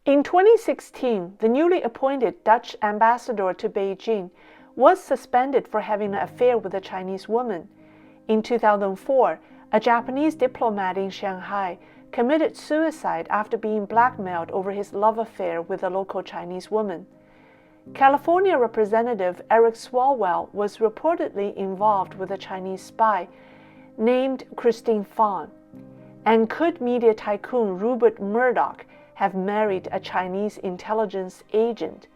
In 2016, the newly appointed Dutch ambassador to Beijing was suspended for having an affair with a Chinese woman. In 2004, a Japanese diplomat in Shanghai committed suicide after being blackmailed over his love affair with a local Chinese woman. California Representative Eric Swalwell was reportedly involved with a Chinese spy named Christine Fang. And could media tycoon Rupert Murdoch have married a Chinese intelligence agent?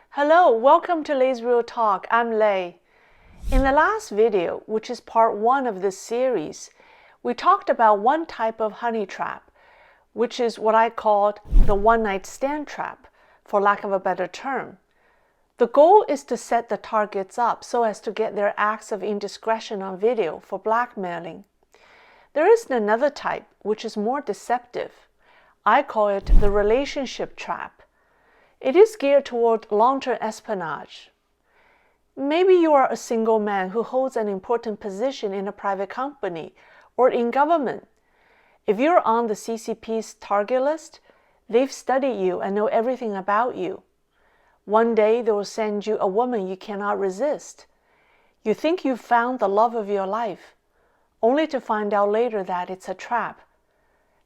Hello, welcome to Lei's Real Talk. I'm Lei. In the last video, which is part 1 of this series, we talked about one type of honey trap, which is what I called the one-night stand trap, for lack of a better term. The goal is to set the targets up so as to get their acts of indiscretion on video for blackmailing. There is another type, which is more deceptive. I call it the relationship trap. It is geared toward long-term espionage. Maybe you are a single man who holds an important position in a private company or in government. If you're on the CCP's target list, they've studied you and know everything about you. One day they will send you a woman you cannot resist. You think you've found the love of your life, only to find out later that it's a trap.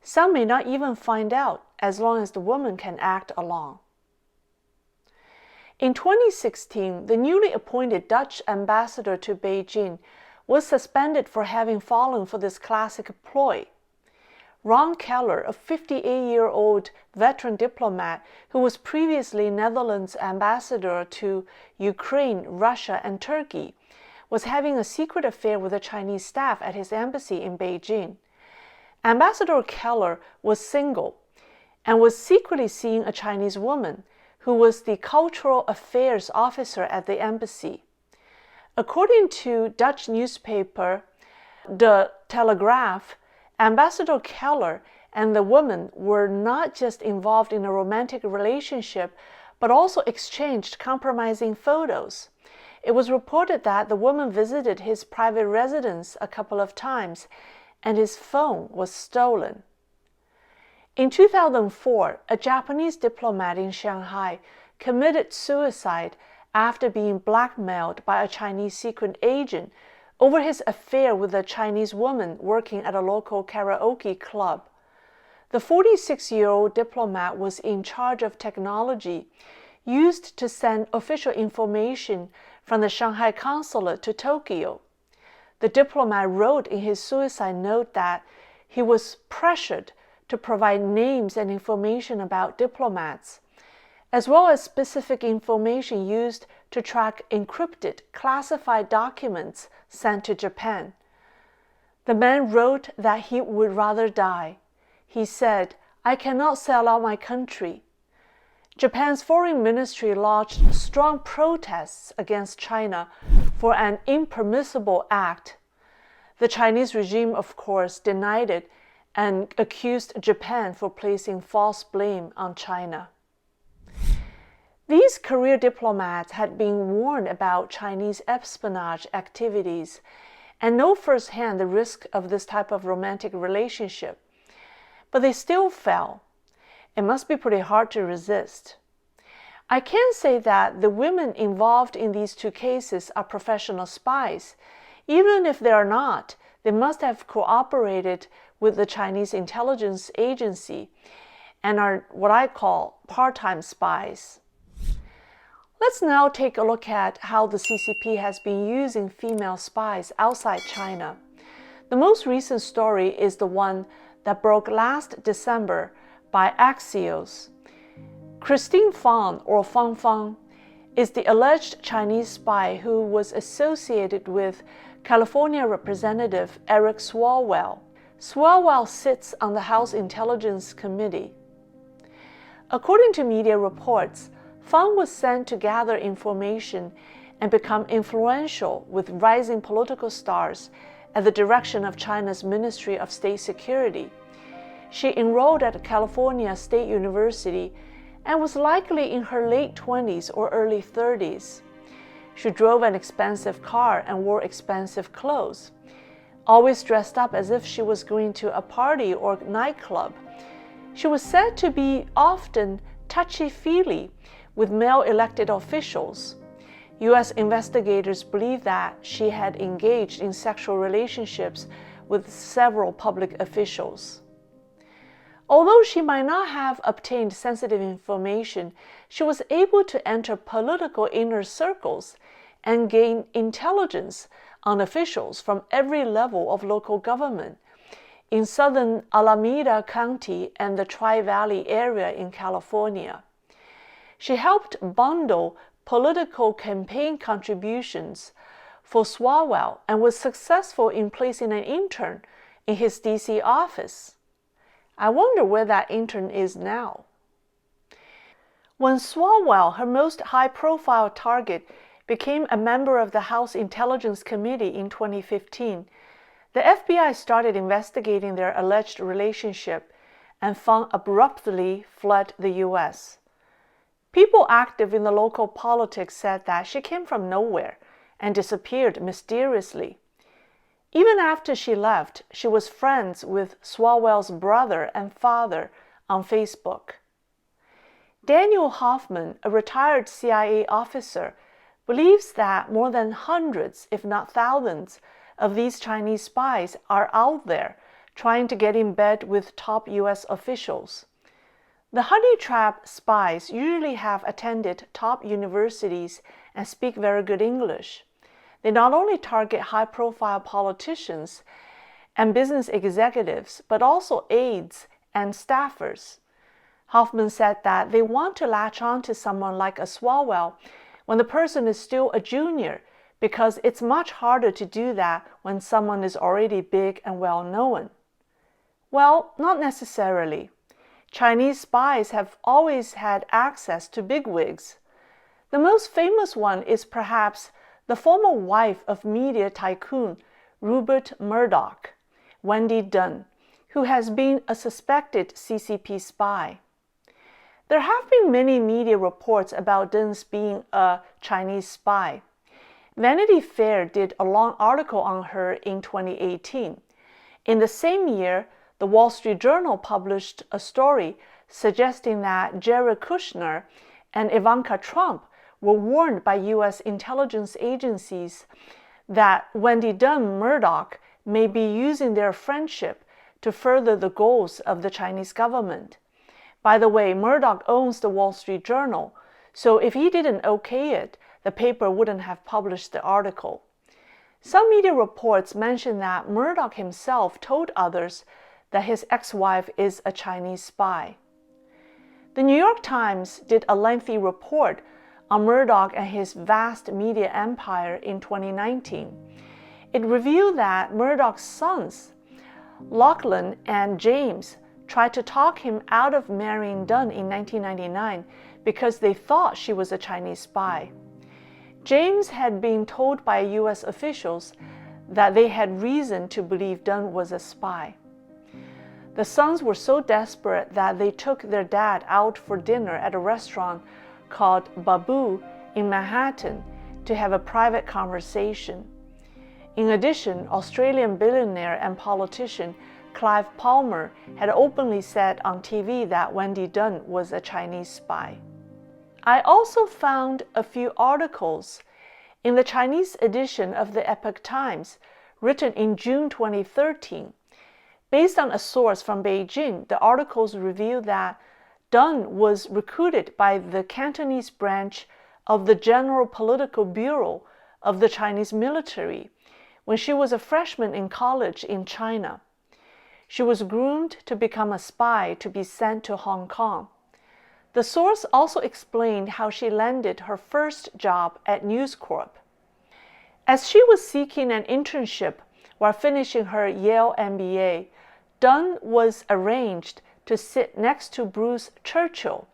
Some may not even find out, as long as the woman can act along. In 2016, the newly appointed Dutch ambassador to Beijing was suspended for having fallen for this classic ploy. Ron Keller, a 58-year-old veteran diplomat who was previously Netherlands ambassador to Ukraine, Russia, and Turkey, was having a secret affair with a Chinese staff at his embassy in Beijing. Ambassador Keller was single and was secretly seeing a Chinese woman who was the cultural affairs officer at the embassy. According to Dutch newspaper De Telegraaf, Ambassador Keller and the woman were not just involved in a romantic relationship, but also exchanged compromising photos. It was reported that the woman visited his private residence a couple of times, and his phone was stolen. In 2004, a Japanese diplomat in Shanghai committed suicide after being blackmailed by a Chinese secret agent over his affair with a Chinese woman working at a local karaoke club. The 46-year-old diplomat was in charge of technology used to send official information from the Shanghai consulate to Tokyo. The diplomat wrote in his suicide note that he was pressured to provide names and information about diplomats, as well as specific information used to track encrypted, classified documents sent to Japan. The man wrote that he would rather die. He said, "I cannot sell out my country." Japan's foreign ministry launched strong protests against China for an impermissible act. The Chinese regime, of course, denied it and accused Japan for placing false blame on China. These career diplomats had been warned about Chinese espionage activities and know firsthand the risk of this type of romantic relationship. But they still fell. It must be pretty hard to resist. I can say that the women involved in these two cases are professional spies. Even if they are not, they must have cooperated with the Chinese intelligence agency and are what I call part-time spies. Let's now take a look at how the CCP has been using female spies outside China. The most recent story is the one that broke last December by Axios. Christine Fang, or Fang Fang, is the alleged Chinese spy who was associated with California Representative Eric Swalwell. Swalwell sits on the House Intelligence Committee. According to media reports, Fang was sent to gather information and become influential with rising political stars at the direction of China's Ministry of State Security. She enrolled at California State University and was likely in her late 20s or early 30s. She drove an expensive car and wore expensive clothes, always dressed up as if she was going to a party or nightclub. She was said to be often touchy-feely with male elected officials. U.S. investigators believe that she had engaged in sexual relationships with several public officials. Although she might not have obtained sensitive information, she was able to enter political inner circles and gain intelligence on officials from every level of local government in southern Alameda County and the Tri-Valley area in California. She helped bundle political campaign contributions for Swalwell and was successful in placing an intern in his D.C. office. I wonder where that intern is now. When Swalwell, her most high-profile target, became a member of the House Intelligence Committee in 2015, the FBI started investigating their alleged relationship, and Fang abruptly fled the U.S. People active in the local politics said that she came from nowhere and disappeared mysteriously. Even after she left, she was friends with Swalwell's brother and father on Facebook. Daniel Hoffman, a retired CIA officer, believes that more than hundreds, if not thousands, of these Chinese spies are out there trying to get in bed with top U.S. officials. The honey trap spies usually have attended top universities and speak very good English. They not only target high-profile politicians and business executives, but also aides and staffers. Hoffman said that they want to latch on to someone like a Swalwell when the person is still a junior, because it's much harder to do that when someone is already big and well-known. Well, not necessarily. Chinese spies have always had access to bigwigs. The most famous one is perhaps the former wife of media tycoon Rupert Murdoch, Wendi Deng, who has been a suspected CCP spy. There have been many media reports about Deng's being a Chinese spy. Vanity Fair did a long article on her in 2018. In the same year, the Wall Street Journal published a story suggesting that Jared Kushner and Ivanka Trump were warned by U.S. intelligence agencies that Wendi Deng Murdoch may be using their friendship to further the goals of the Chinese government. By the way, Murdoch owns the Wall Street Journal, so if he didn't okay it, the paper wouldn't have published the article. Some media reports mention that Murdoch himself told others that his ex-wife is a Chinese spy. The New York Times did a lengthy report on Murdoch and his vast media empire in 2019. It revealed that Murdoch's sons, Lachlan and James, tried to talk him out of marrying Deng in 1999 because they thought she was a Chinese spy. James had been told by U.S. officials that they had reason to believe Deng was a spy. The sons were so desperate that they took their dad out for dinner at a restaurant called Babu in Manhattan to have a private conversation. In addition, Australian billionaire and politician Clive Palmer had openly said on TV that Wendi Deng was a Chinese spy. I also found a few articles in the Chinese edition of the Epoch Times, written in June 2013. Based on a source from Beijing, the articles reveal that Deng was recruited by the Cantonese branch of the General Political Bureau of the Chinese military when she was a freshman in college in China. She was groomed to become a spy to be sent to Hong Kong. The source also explained how she landed her first job at News Corp. As she was seeking an internship while finishing her Yale MBA, Deng was arranged to sit next to Bruce Churchill,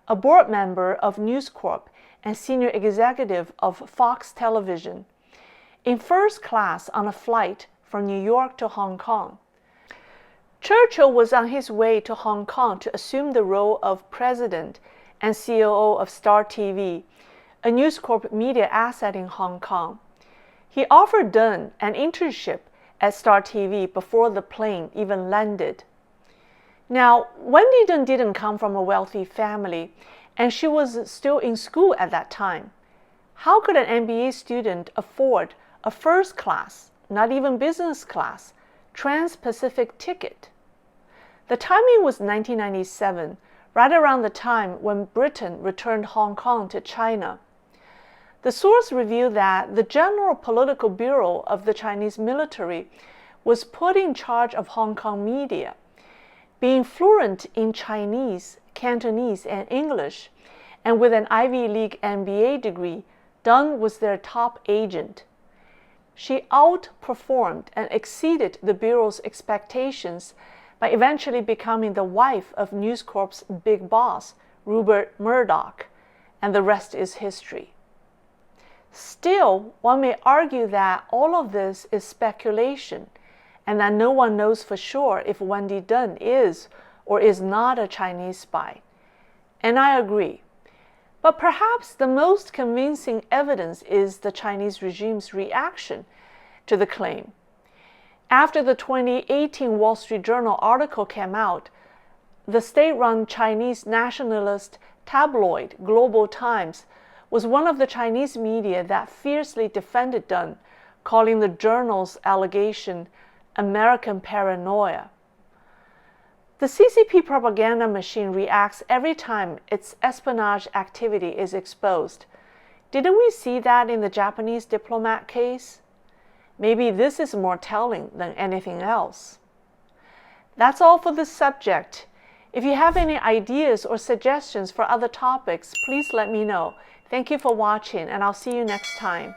a board member of News Corp and senior executive of Fox Television, in first class on a flight from New York to Hong Kong. Churchill was on his way to Hong Kong to assume the role of president and COO of Star TV, a News Corp media asset in Hong Kong. He offered Deng an internship at Star TV before the plane even landed. Now, Wendi Deng didn't come from a wealthy family, and she was still in school at that time. How could an MBA student afford a first class, not even business class, trans-Pacific ticket? The timing was 1997, right around the time when Britain returned Hong Kong to China. The source revealed that the General Political Bureau of the Chinese military was put in charge of Hong Kong media. Being fluent in Chinese, Cantonese, and English, and with an Ivy League MBA degree, Deng was their top agent. She outperformed and exceeded the Bureau's expectations by eventually becoming the wife of News Corp's big boss, Rupert Murdoch, and the rest is history. Still, one may argue that all of this is speculation, and that no one knows for sure if Wendi Deng is or is not a Chinese spy. And I agree. But perhaps the most convincing evidence is the Chinese regime's reaction to the claim. After the 2018 Wall Street Journal article came out, the state-run Chinese nationalist tabloid Global Times was one of the Chinese media that fiercely defended Deng, calling the journal's allegation American paranoia. The CCP propaganda machine reacts every time its espionage activity is exposed. Didn't we see that in the Japanese diplomat case? Maybe this is more telling than anything else. That's all for this subject. If you have any ideas or suggestions for other topics, please let me know. Thank you for watching, and I'll see you next time.